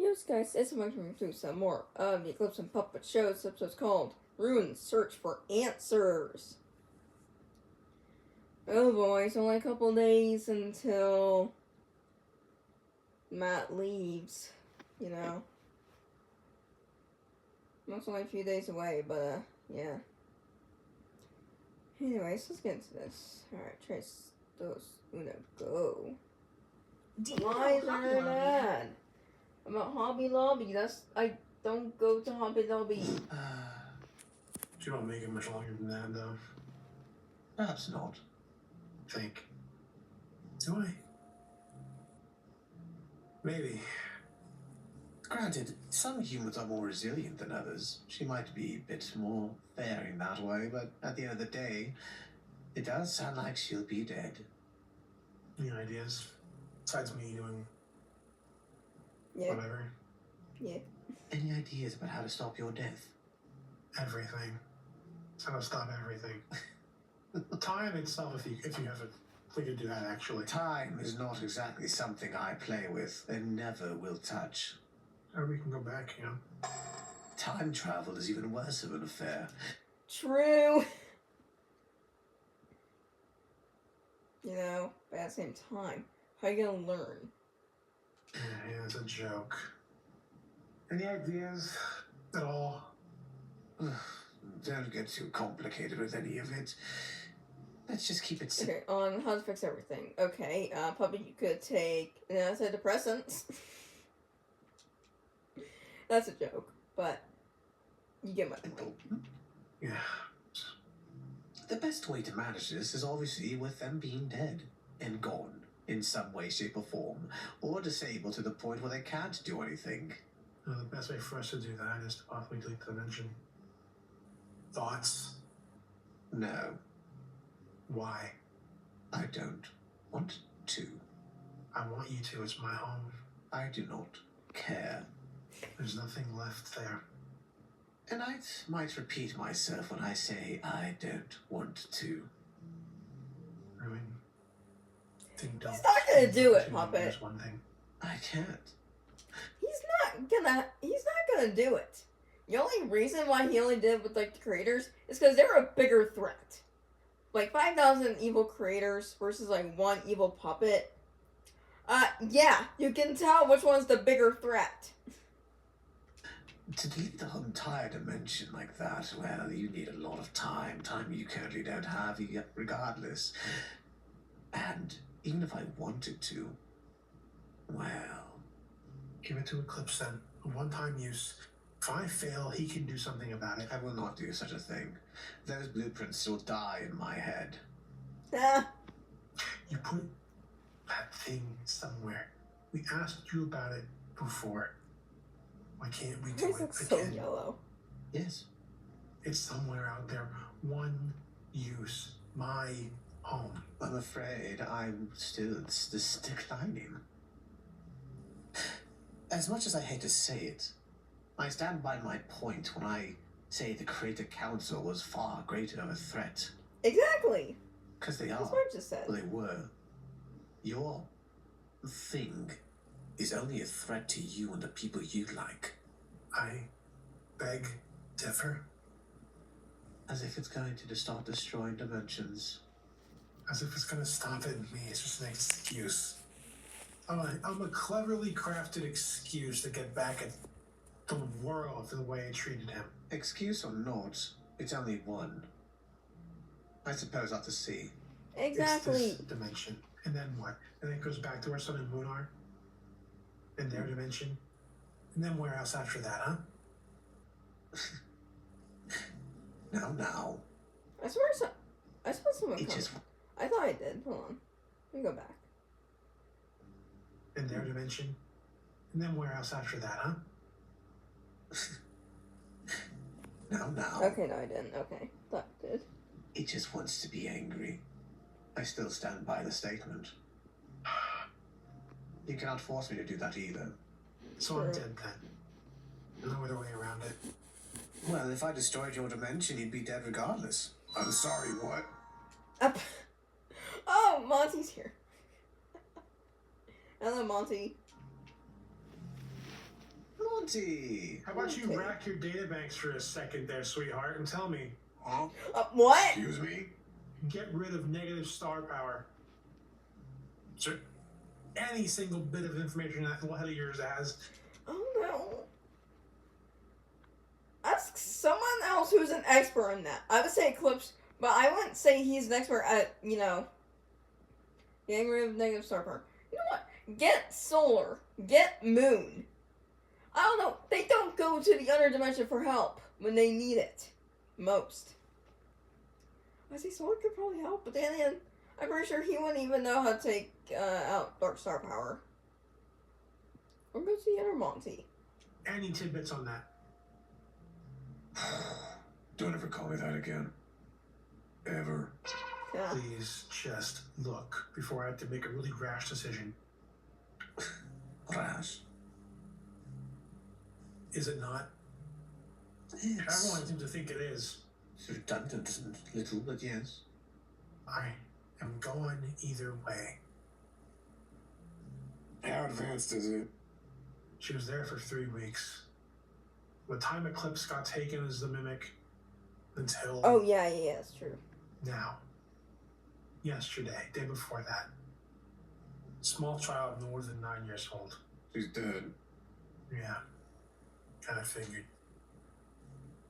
news, guys? It's going through some more of the Eclipse and Puppet Show. This episode's called Runes Search for Answers. Oh boy, it's only a couple days until Matt leaves, you know. It's only a few days away, but, yeah. Anyways, let's get into this. Alright, trace those. Una, go. Why is there mad? About Hobby Lobby? I don't go to Hobby Lobby. She won't make it much longer than that, though. Perhaps not. Think. Do I? Maybe. Granted, some humans are more resilient than others. She might be a bit more faring that way, but at the end of the day, it does sound like she'll be dead. Any ideas? Besides me doing whatever. Yeah. Any ideas about how to stop your death? Everything. It's how to stop everything. Time itself, if you have it, we could do that actually. Time is not exactly something I play with and never will touch. Or we can go back, you know. Time travel is even worse of an affair. True. You know, but at the same time, how are you gonna learn? Yeah, it's a joke. Any ideas at all? Don't get too complicated with any of it. Let's just keep it simple. Okay, on how to fix everything. Okay, probably you could take antidepressants. That's a joke, but you get my point. Yeah. The best way to manage this is obviously with them being dead and gone in some way, shape, or form, or disabled to the point where they can't do anything. The best way for us to do that is to possibly delete the dimension. Thoughts? No, Why? I don't want to. I want you to. It's my home. I do not care. There's nothing left there. And I might repeat myself when I say I don't want to. Ruin. He's not gonna do it, There's Puppet. one thing. I can't. He's not gonna do it. The only reason why he only did it with, like, the creators is because they're a bigger threat. Like, 5,000 evil creators versus, like, one evil puppet. Yeah, you can tell which one's the bigger threat. To delete the whole entire dimension like that, well, you need a lot of time. Time you currently don't have, regardless. And even if I wanted to, well... Give it to Eclipse then. A one-time use. If I fail, he can do something about it. I will not do such a thing. Those blueprints will die in my head. You put that thing somewhere. We asked you about it before. Why can't we do This it looks so again? yellow. Yes. It's somewhere out there. One use. My home. I'm afraid I'm still declining. As much as I hate to say it, I stand by my point when I say the Creator Council was far greater of a threat. Exactly. Because they That's are. what I just said. Well, they were. Your thing is only a threat to you and the people you like. I beg, differ. As if it's going to start destroying dimensions. As if it's gonna stop it in me. It's just an excuse. I'm a cleverly crafted excuse to get back at the world for the way I treated him. Excuse or not, it's only one. I suppose I'll have to see. Exactly. It's this dimension. And then what? And then it goes back to where Sun and Moon are? In their dimension? And then where else after that, huh? Now. I swear someone It called. just... I thought I did. Hold on. Let me go back. In their dimension? And then where else after that, huh? Now. Okay, no, I didn't. Okay. Thought I did. It just wants to be angry. I still stand by the statement. You cannot force me to do that either. So I'm dead then. There's no other way around it. Well, if I destroyed your dimension, you'd be dead regardless. I'm sorry, what? Oh, Monty's here. Hello, Monty. Monty! How about you Okay. rack your databanks for a second there, sweetheart, and tell me, Huh? What? Excuse me? get rid of negative star power. Is there any single bit of information that little head of yours has? Oh no. Ask someone else who's an expert on that. I would say Eclipse, but I wouldn't say he's an expert at, getting rid of negative star power. You know what? Get Solar. Get Moon. I don't know. They don't go to the other dimension for help when they need it most. I say Solar could probably help, but then again, I'm pretty sure he wouldn't even know how to take out dark star power. Or go to the other Monty. Any tidbits on that? Don't ever call me that again. Ever. Yeah. Please just look before I have to make a really rash decision. Rash. Is it not? Yes. Everyone seems to think it is. It's redundant and little, but yes. I am going either way. How advanced is it? She was there for 3 weeks. The time Eclipse got taken as the mimic until Oh, yeah, it's true. now. Yesterday, day before that. Small child no more than 9 years old. She's dead. Yeah. Kind of figured.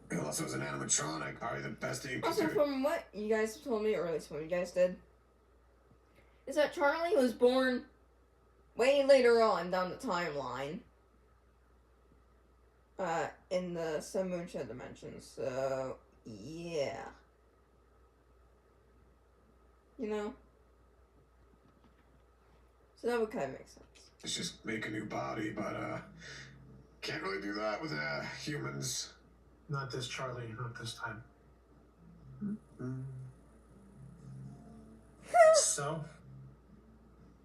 It also was an animatronic. Probably the best thing you could Also, do. from what you guys told me, or at least what you guys did, is that Charlie was born way later on down the timeline. In the Sun Moonshine dimension, so yeah. So that would kind of make sense. It's just make a new body, but can't really do that with humans. Not this Charlie, not this time. So,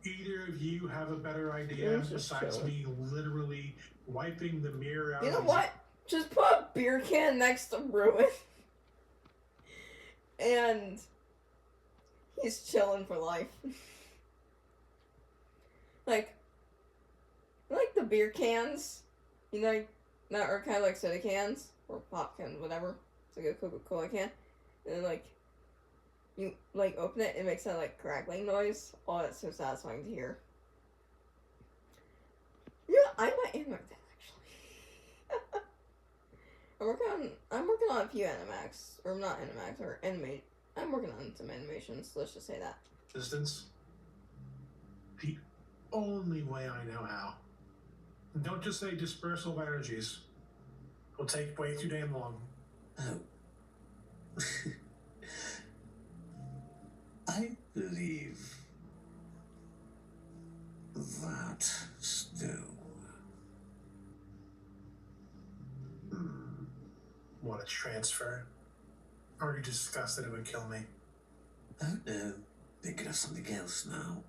either of you have a better idea It was just besides chilling. me literally wiping the mirror out You know of what? Just put a beer can next to Ruin. And he's chilling for life. like the beer cans, that are kind of like soda cans or pop cans, whatever. It's like a Coca-Cola can, and then you open it, it makes that crackling noise. Oh, that's so satisfying to hear. Yeah, I might animate that actually. I'm working on a few animax, or not animax, or animate. I'm working on some animations. Let's just say that. distance. The only way I know how. And don't just say dispersal of energies. It'll take way too damn long. Oh. I believe that still. Want to transfer? Already discussed that it would kill me. Oh no, thinking of something else now.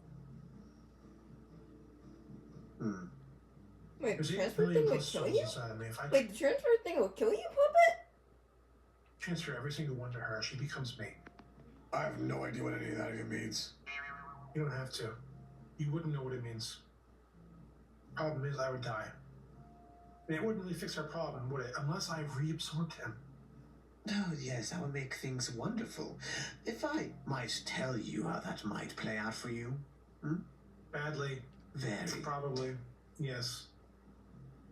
Wait, the There's 8 transfer billion thing would plus kill souls you? inside of me. If I Wait, the transfer thing will kill you, Puppet? transfer every single one to her, she becomes me. I have no idea what any of that even means. You don't have to. You wouldn't know what it means. Problem is, I would die. And it wouldn't really fix our problem, would it? Unless I reabsorbed him. Oh, yes, that would make things wonderful. If I might tell you how that might play out for you. Badly. Very. Probably. Yes.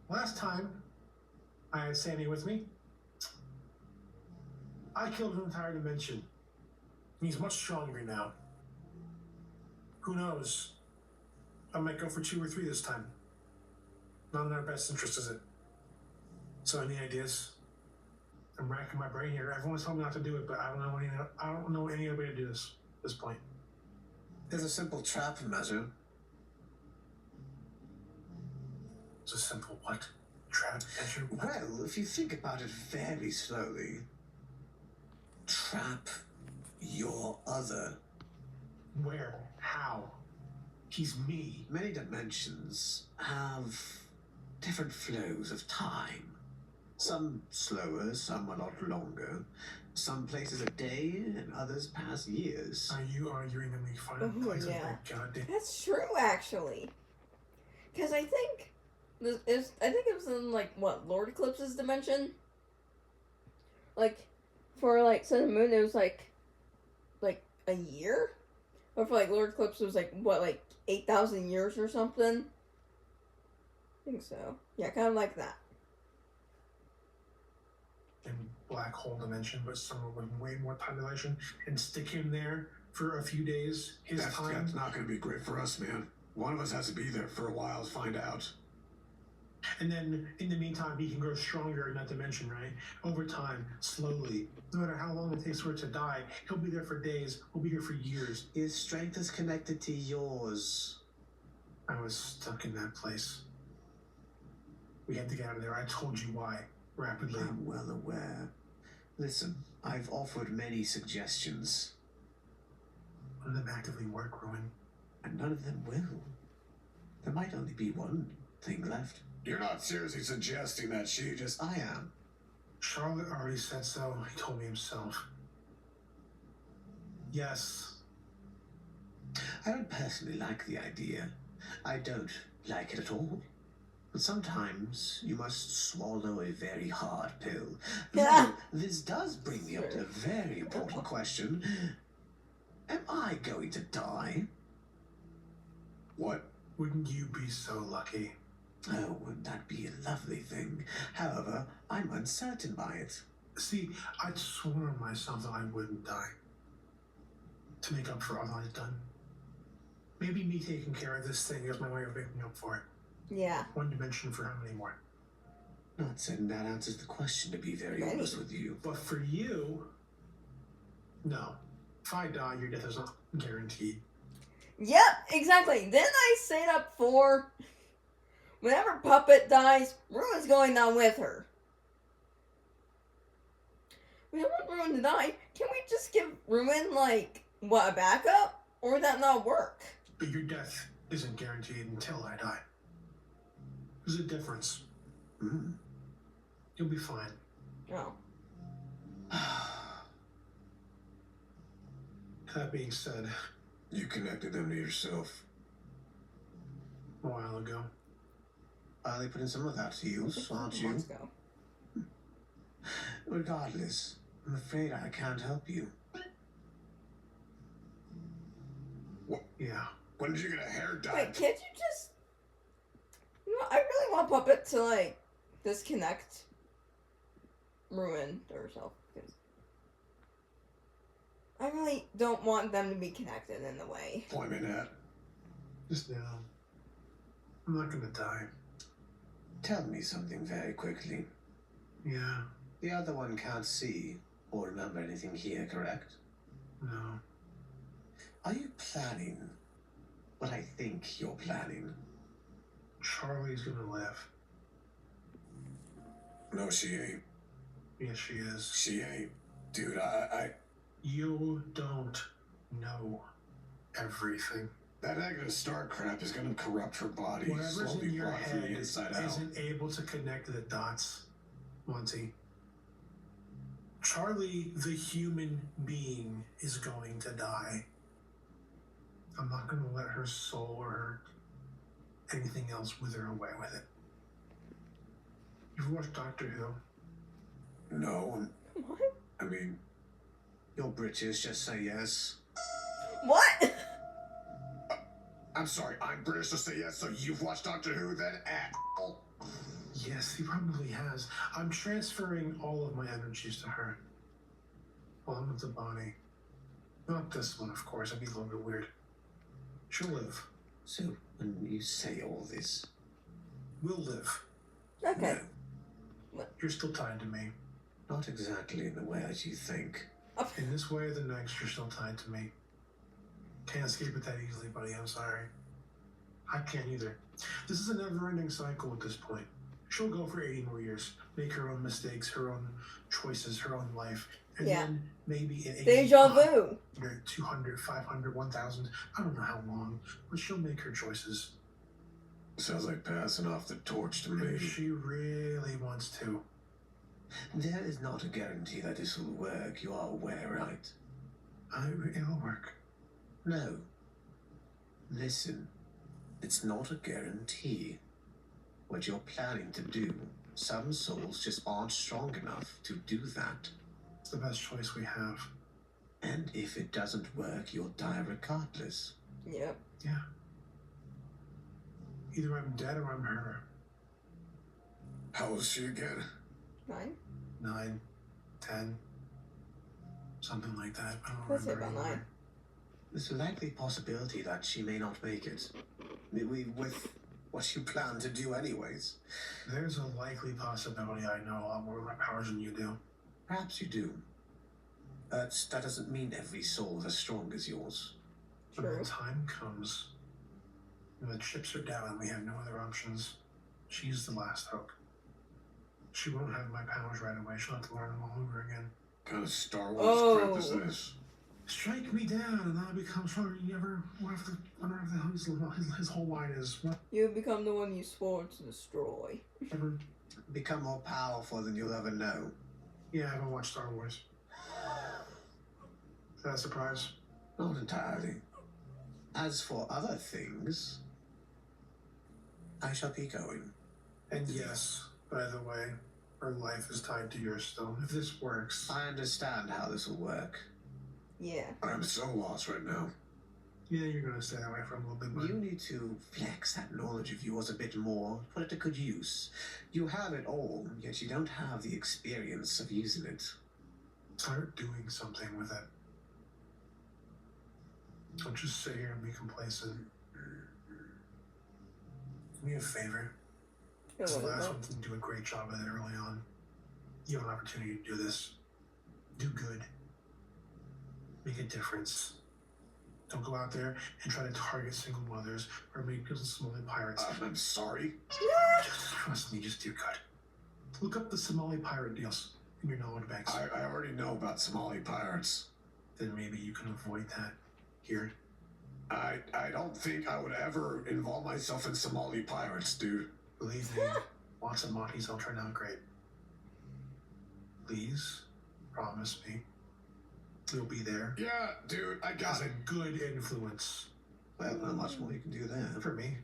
Last time, I had Sammy with me. I killed an entire dimension. He's much stronger now. Who knows? I might go for 2 or 3 this time. Not in our best interest, is it? So, any ideas? I'm racking my brain here. Everyone's told me not to do it, but I don't know any other way to do this at this point. There's a simple trap measure. It's a simple what? Trap measure? What? Well, if you think about it very slowly, trap your other. Where? How? He's me. Many dimensions have different flows of time. Some slower, some a lot longer. Some places a day, and others pass years. Are you arguing that we find a Ooh, place yeah. of goddamn... That's true, actually. Because I think I think it was in, like, what, Lord Eclipse's dimension? Like, for, like, Sun and Moon, it was, like, a year? Or for, like, Lord Eclipse, it was, like, what, like, 8,000 years or something? I think so. Yeah, kind of like that. In black hole dimension, but somewhere with way more time dilation, and stick him there for a few days. That's not going to be great for us, man. One of us has to be there for a while to find out. And then, in the meantime, he can grow stronger in that dimension, right? Over time, slowly. No matter how long it takes for it to die, he'll be there for days. We'll be here for years. His strength is connected to yours. I was stuck in that place. We had to get out of there. I told you why. Rapidly. I'm well aware. Listen, I've offered many suggestions. None of them actively work, Ruin. And none of them will. There might only be one thing left. You're not seriously suggesting that she just... I am. Charlotte already said so. He told me himself. Yes. I don't personally like the idea. I don't like it at all. But sometimes you must swallow a very hard pill. Now, this does bring me up to a very important question. Am I going to die? What? Wouldn't you be so lucky? Oh, wouldn't that be a lovely thing? However, I'm uncertain by it. See, I'd sworn myself that I wouldn't die. To make up for all I've done. Maybe me taking care of this thing is my way of making up for it. Yeah. One dimension for how many more? Not saying that answers the question, to be very honest with you. But for you, no. If I die, your death is not guaranteed. Yep, exactly. Didn't I say that before? Whenever Puppet dies, Ruin's going down with her. We don't want Ruin to die. Can we just give Ruin, like, what, a backup? Or would that not work? But your death isn't guaranteed until I die. There's a difference. Mm. You'll be fine. Oh. That being said, You connected them to yourself a while ago. They putting some of that to use, aren't you? Months ago. Regardless, I'm afraid I can't help you. What? Yeah. When did you get a hair dye? Wait, can't you just... You know, I really want Puppet to, like, disconnect Ruin to herself. Because I really don't want them to be connected in a way. Point me at. Just now. I'm not gonna die. Tell me something very quickly. Yeah. The other one can't see or remember anything here, correct? No. Are you planning what I think you're planning? Charlie's gonna live. No, she ain't. Yes, she is. She ain't. Dude, You don't know everything. That negative star crap is gonna corrupt her body. Whatever's slowly in your rot from head the inside out. isn't able to connect the dots, Monty. Charlie, the human being, is going to die. I'm not going to let her soul or her anything else wither away with it. You've watched Doctor Who? No. What? I mean, your britches just say yes. What? I'm sorry, I'm British to say yes, so you've watched Doctor Who then, asshole. Yes, he probably has. I'm transferring all of my energies to her. Well, I'm with the Bonnie. Not this one, of course. That'd be a little bit weird. She'll live. So, when you say all this... We'll live. Okay. No, You're still tied to me. not exactly in the way that you think. In this way or the next, you're still tied to me. Can't escape it that easily, buddy. I'm sorry. I can't either. This is a never-ending cycle at this point. She'll go for 80 more years, make her own mistakes, her own choices, her own life. And then maybe in 80, Deja vu. 200, 500, 1,000, I don't know how long, but she'll make her choices. Sounds like passing off the torch to me. If she really wants to. There is not a guarantee that this will work, you are aware, right? It'll work. No. Listen, it's not a guarantee. what you're planning to do. Some souls just aren't strong enough to do that. It's the best choice we have. And if it doesn't work, you'll die regardless. Yep. Yeah. Either I'm dead or I'm her. How old is she again? 9? 9, 10, something like that. I don't Let's say remember about 9. anymore. There's a likely possibility that she may not make it. With what you plan to do anyways. There's a likely possibility I know a lot more about my powers than you do. Perhaps you do. But that doesn't mean every soul is as strong as yours. But when True. the time comes, and the chips are down and we have no other options, she's the last hope. She won't have my powers right away. She'll have to learn them all over again. What kind of Star Wars crap crap is is this? Strike me down and I'll become stronger. You ever wonder if the hell his whole line is? What? You become the one you swore to destroy. Ever? Become more powerful than you'll ever know. Yeah, I haven't watched Star Wars. Is that a surprise? Not entirely. As for other things, I shall be going. And yes, by the way, her life is tied to your stone. If this works, I understand how this will work. Yeah. I'm so lost right now. yeah, you're gonna stay that way for a little bit, but You need to flex that knowledge of yours a bit more, put it to good use. You have it all, yet you don't have the experience of using it. start doing something with it. Don't just sit here and be complacent. Do me a favor. It's the last one to do a great job of it early on. You have an opportunity to do this. Do good. Make a difference. Don't go out there and try to target single mothers or make people Somali pirates. I'm sorry. Just trust me, just do good. Look up the Somali pirate deals in your knowledge banks. I already know about Somali pirates. Then maybe you can avoid that here. I don't think I would ever involve myself in Somali pirates, dude. Believe me, lots of Monties don't turn out great. Please, promise me, you'll be there. Yeah, dude, I got As a good influence. Well, not much more you can do there. For me,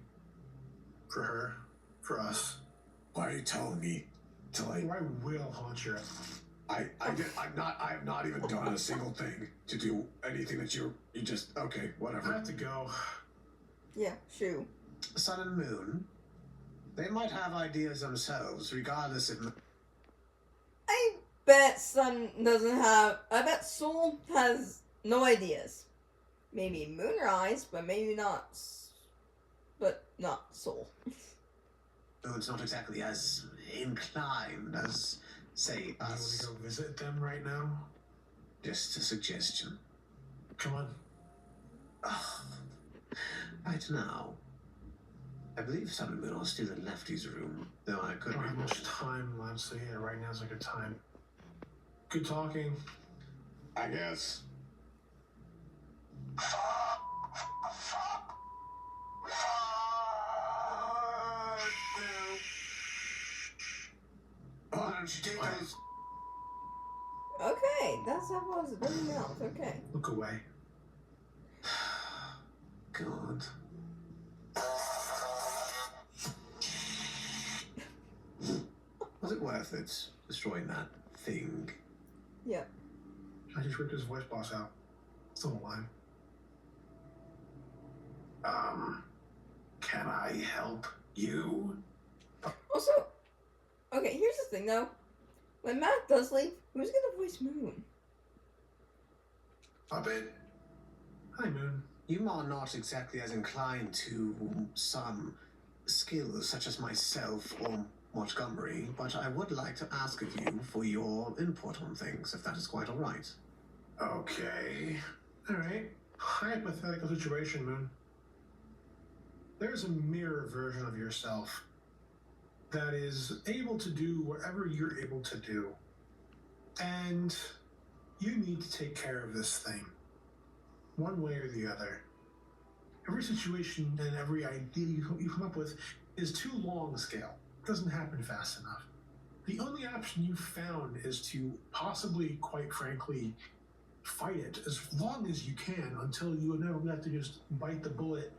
for her, for us. Why are you telling me to like? Or I will haunt you. I have not even done a single thing to do anything that you just okay, I whatever. have to go. Yeah, shoo. Sun and Moon, they might have ideas themselves, regardless if. I bet Sun doesn't have. I bet Soul has no ideas. Maybe Moonrise, but maybe not. But not Soul. Moon's not exactly as inclined as, say, You want us. to go visit them right now? Just a suggestion. Come on. Right now, I believe Sun and Moon are still in Lefty's room, though I I could don't be have wrong. much time left, so yeah, right now's a good time. Good talking. I guess. Why don't you take those? Okay, that's how it was. Running mouth. Okay. Look away. God. Was it worth it, destroying that thing? Yeah. I just ripped his voice box out. Still alive. Can I help you? Also, okay. Here's the thing, though. When Matt does leave, who's gonna voice Moon? Puppet? Hi, Moon. You are not exactly as inclined to some skills, such as myself or Montgomery, but I would like to ask of you for your input on things, if that is quite all right. Okay. Alright. Hypothetical situation, Moon. There's a mirror version of yourself that is able to do whatever you're able to do. And you need to take care of this thing. One way or the other. Every situation and every idea you come up with is too long scale. It doesn't happen fast enough. The only option you've found is to possibly, quite frankly, fight it as long as you can until you inevitably have to just bite the bullet,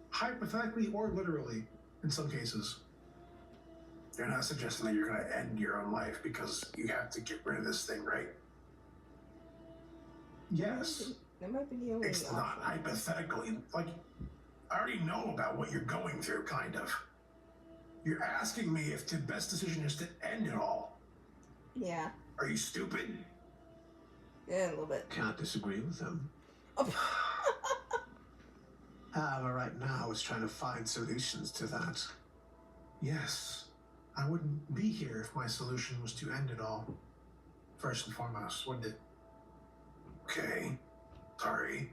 hypothetically or literally, in some cases. You're not suggesting that you're going to end your own life because you have to get rid of this thing, right? Yes. That might be the only It's option. not hypothetically. Like, I already know about what you're going through, kind of. You're asking me if the best decision is to end it all. Yeah. Are you stupid? Yeah, a little bit. Can't disagree with them. Oh. However, right now I was trying to find solutions to that. Yes. I wouldn't be here if my solution was to end it all. First and foremost, wouldn't it? Okay. Sorry.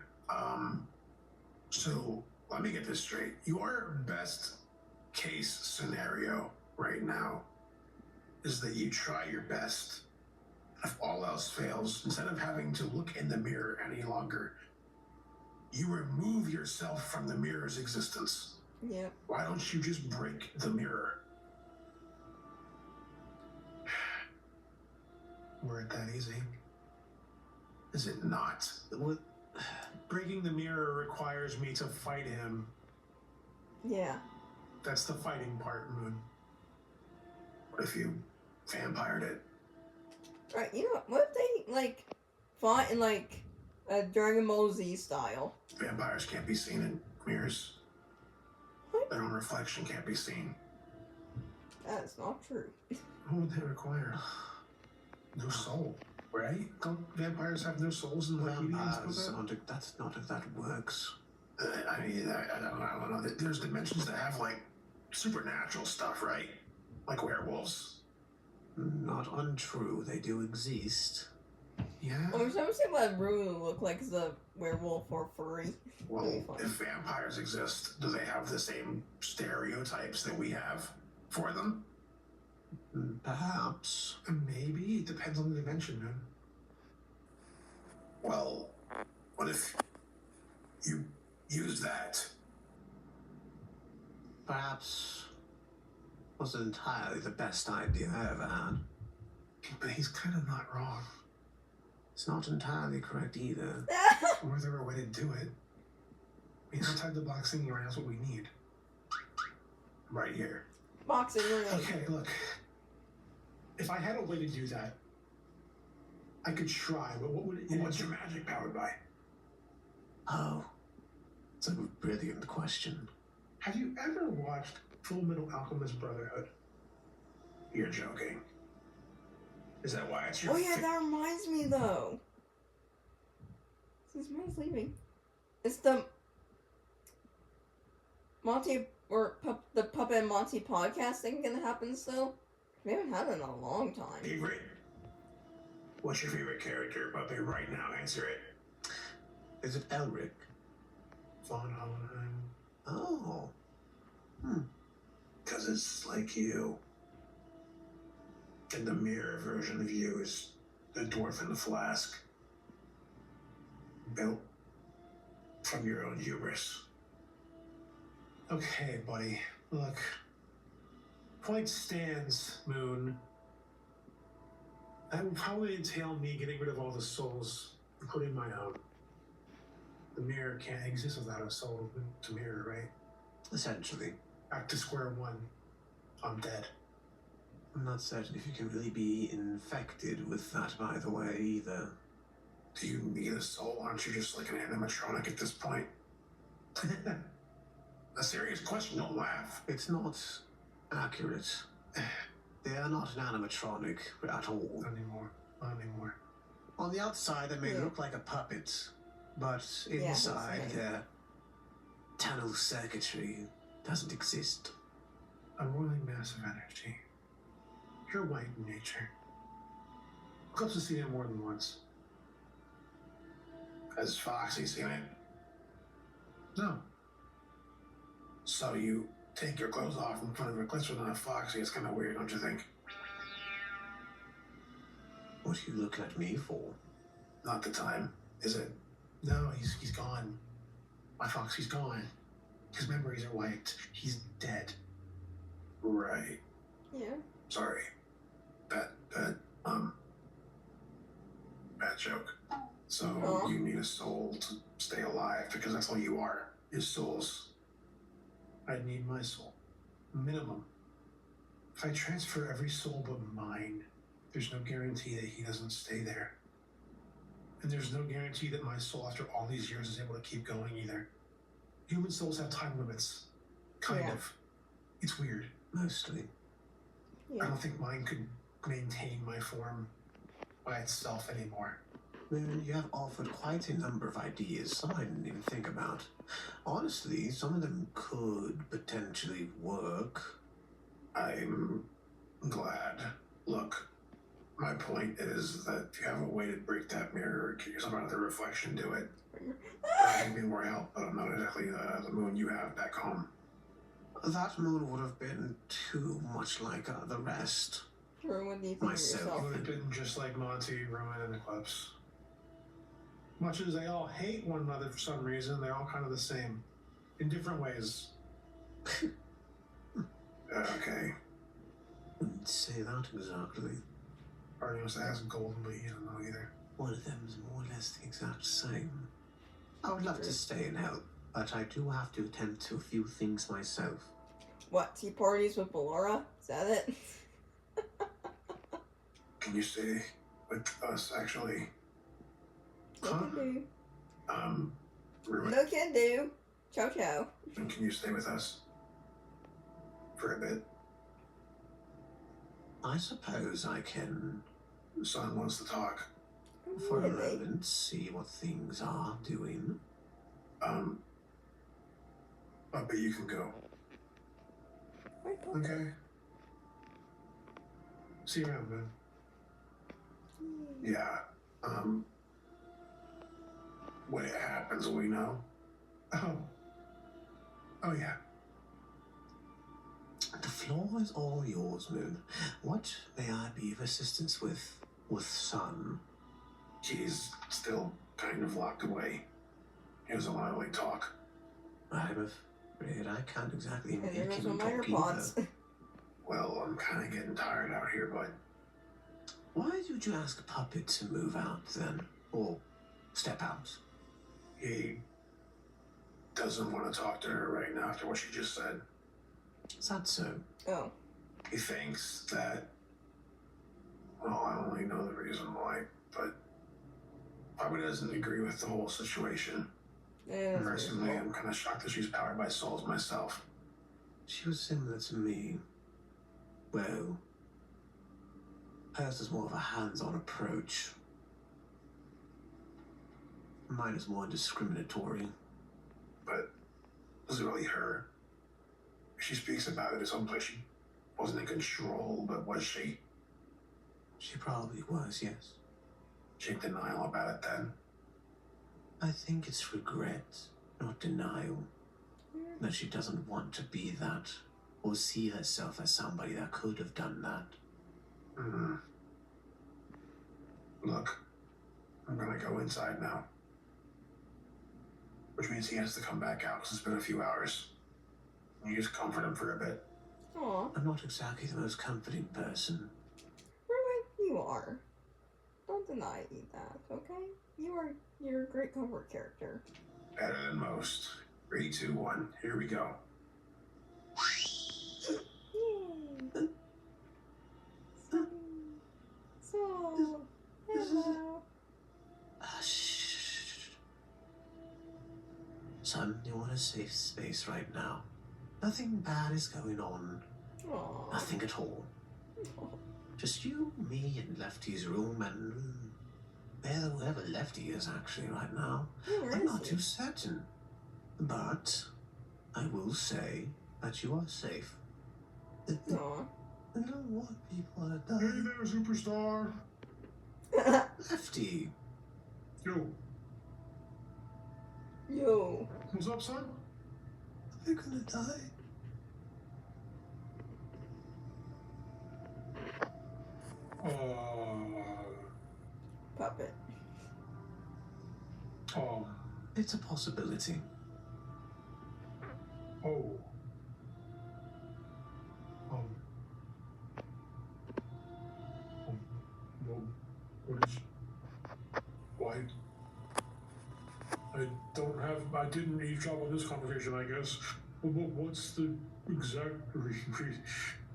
So, let me get this straight. Your best case scenario right now is that you try your best. If all else fails, instead of having to look in the mirror any longer, you remove yourself from the mirror's existence. Yeah. Why don't you just break the mirror? Were it that easy? Is it not? What? Breaking the mirror requires me to fight him. Yeah. That's the fighting part, Moon. What if you vampired it? Right, you know, what if they, like, fought in, like, a Dragon Ball Z style? Vampires can't be seen in mirrors. What? Their own reflection can't be seen. That is not true. What would they require? No soul, right? Don't vampires have no souls in the Vampires aren't, that's not how that works. I mean, I don't know. There's dimensions that have, like, supernatural stuff, right? Like werewolves. Not untrue, they do exist. Yeah. Well, there's never seen what Rue would look like as a werewolf or furry. Well, That'd be fun. if vampires exist, do they have the same stereotypes that we have for them? Perhaps. Maybe. It depends on the dimension, man. Well, what if you use that? Perhaps wasn't entirely the best idea I ever had. But he's kind of not wrong. It's not entirely correct either. Or is there a way to do it? I mean, outside the box thinking right now is what we need. Right here. Boxing ring. Okay, look. If I had a way to do that, I could try, but what would it... What's your magic powered by? Oh, it's a brilliant question. Have you ever watched Full Metal Alchemist Brotherhood? You're joking. Is that why it's your... Oh yeah, that reminds me though. Since Man's leaving. It's the Monty or the Puppet and Monty podcast thing gonna happen still? We haven't had it in a long time. Favorite? What's your favorite character, Puppet, right now? Answer it. Is it Elric? Von Hohenheim. Oh. Because it's like you. And the mirror version of you is the dwarf in the flask. Built from your own hubris. Okay, buddy. Look. Point stands, Moon. That would probably entail me getting rid of all the souls, including my own. The mirror can't exist without a soul to mirror, right? Essentially. Back to square one. I'm dead. I'm not certain if you can really be infected with that, by the way, either. Do you need a soul? Aren't you just like an animatronic at this point? A serious question, don't laugh. It's not accurate. They are not an animatronic at all. Not anymore. Not anymore. On the outside, they may look like a puppet, but inside, that's right. their tunnel circuitry doesn't exist. A roiling mass of energy. You're white in nature. Eclipse has seen it more than once. Has Foxy seen it? No. So you take your clothes off in front of Eclipse without a Foxy. It's kind of weird, don't you think? What are you looking at me for? Not the time, is it? No, he's gone. My Foxy's gone. His memories are wiped. He's dead. Right. Yeah. Sorry. Bad joke. So Aw. you need a soul to stay alive because that's all you are, is souls. I need my soul. Minimum. If I transfer every soul but mine, there's no guarantee that he doesn't stay there. And there's no guarantee that my soul, after all these years, is able to keep going either. Human souls have time limits. Kind of. It's weird. Mostly. I don't think mine could maintain my form by itself anymore. Moon, you have offered quite a number of ideas, some I didn't even think about. Honestly, some of them could potentially work. I'm glad. Look, my point is that if you have a way to break that mirror or get yourself out of the reflection, do it. I can be more help, but I'm not exactly the Moon you have back home. That moon would have been too much like the rest. Or what do you think Myself. of yourself? It would have been just like Monty, Roman, and Eclipse. Much as they all hate one another for some reason, they're all kind of the same. In different ways. Okay. Wouldn't say that exactly. Barney wants to ask Golden, but he doesn't know either. One of them's more or less the exact same. I would love to stay and help, but I do have to attend to a few things myself. What, tea parties with Ballora? Is that it? Can you stay with us, actually? No can do. Ruin. No can do. Ciao ciao. Can you stay with us? For a bit? I suppose I can, Son wants to talk. for a Really? moment, see what things are doing. But you can go. Okay. See you around, man. Yeah. When it happens, we know. Oh yeah. The floor is all yours, Moon. What may I be of assistance with Sun? He's still kind of locked away. He doesn't want to really talk. I'm afraid I can't exactly And make there goes him one of my talk AirPods. either. Well, I'm kind of getting tired out here, but Why did you ask Puppet to move out then? Or step out? he doesn't want to talk to her right now after what she just said. Is that so? Oh. He thinks that, well, I don't really know the reason why, but probably doesn't agree with the whole situation. Yeah, that's Personally, reasonable. I'm kind of shocked that she's powered by souls myself. She was similar to me. Well, hers is more of a hands-on approach. Mine is more discriminatory. But was it really her? She speaks about it as someplace she wasn't in control, but was she? She probably was, yes. She in denial about it then? I think it's regret, not denial, that she doesn't want to be that, or see herself as somebody that could have done that. Hmm. Look, I'm gonna go inside now. Which means he has to come back out because it's been a few hours. You just comfort him for a bit. Aw. I'm not exactly the most comforting person. Ruben, you are. Don't deny that, okay? You're a great comfort character. Better than most. 3, 2, 1. Here we go. Yay. So, hello. Shh. Son, you're in a safe space right now. Nothing bad is going on. Aw. Nothing at all. Just you, me, and Lefty's room, and well, whoever Lefty is actually right now. Where I'm is not he? too certain. But I will say that you are safe. I Aw. don't want people to Hey die. there, superstar. Lefty, Yo, Yo. what's up, son? you're gonna die. Puppet. Um, It's a possibility. oh. Well, what is... Why? I didn't eavesdrop on this conversation, I guess. What's the exact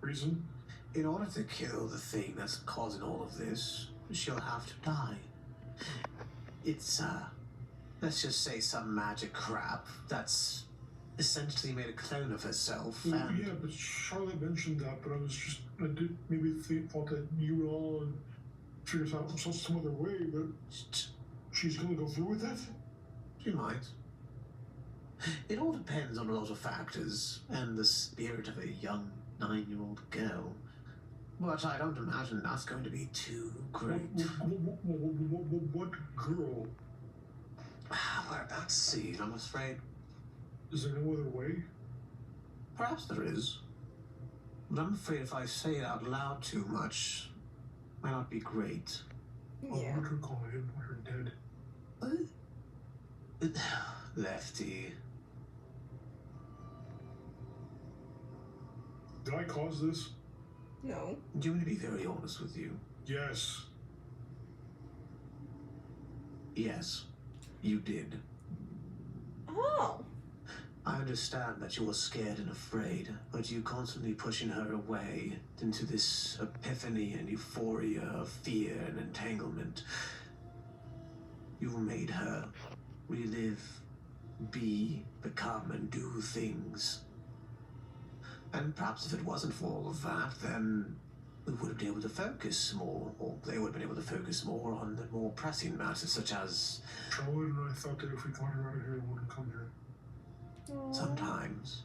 reason? In order to kill the thing that's causing all of this, she'll have to die. It's, let's just say some magic crap that's essentially made a clone of herself, Well, and... yeah, but Charlotte mentioned that, but I did maybe thought that you would all figure out some other way, but she's gonna go through with that? She might. It all depends on a lot of factors, and the spirit of a young 9-year-old girl. But I don't imagine that's going to be too great. What girl? We're about to see, I'm afraid. Is there no other way? Perhaps there is. But I'm afraid if I say it out loud too much, it might not be great. Oh, Yeah. what her calling him when her dead? Lefty. Did I cause this? No. Do you want me to be very honest with you? Yes. Yes, you did. Oh. I understand that you were scared and afraid, but you constantly pushing her away into this epiphany and euphoria of fear and entanglement. You made her relive, be, become, and do things. And perhaps if it wasn't for all of that, then we would have been able to focus more, or they would have been able to focus more on the more pressing matters, such as... Charlotte and I thought that if we got her out of here, it wouldn't come here. Aw. Sometimes.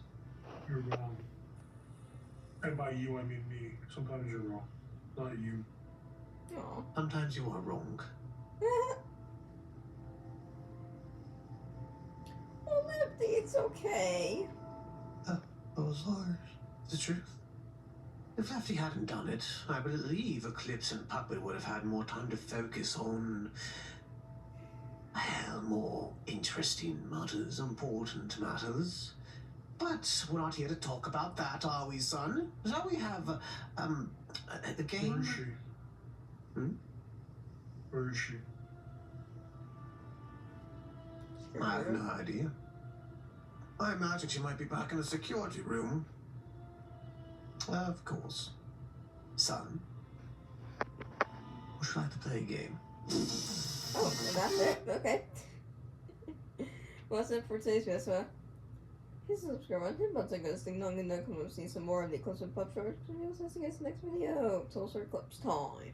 You're wrong. And by you, I mean me. Sometimes you're wrong. Not you. Aw. Sometimes you are wrong. Well, Lefty, it's okay. Those are the truth. If Lefty hadn't done it, I believe Eclipse and Puppet would have had more time to focus on, well, more interesting matters, important matters. But we're not here to talk about that, are we, son? Shall we have, the game? Where is she? Where is she? I have no idea. I imagine she might be back in the security room. Of course. Son, would you like to play a game? Oh, and that's it? Okay. Well, that's it for today's video. Please subscribe and hit the button to stay long and come and see some more of the Eclipse and Puppet Show videos. I'll see you guys in the next video. Till Eclipse time.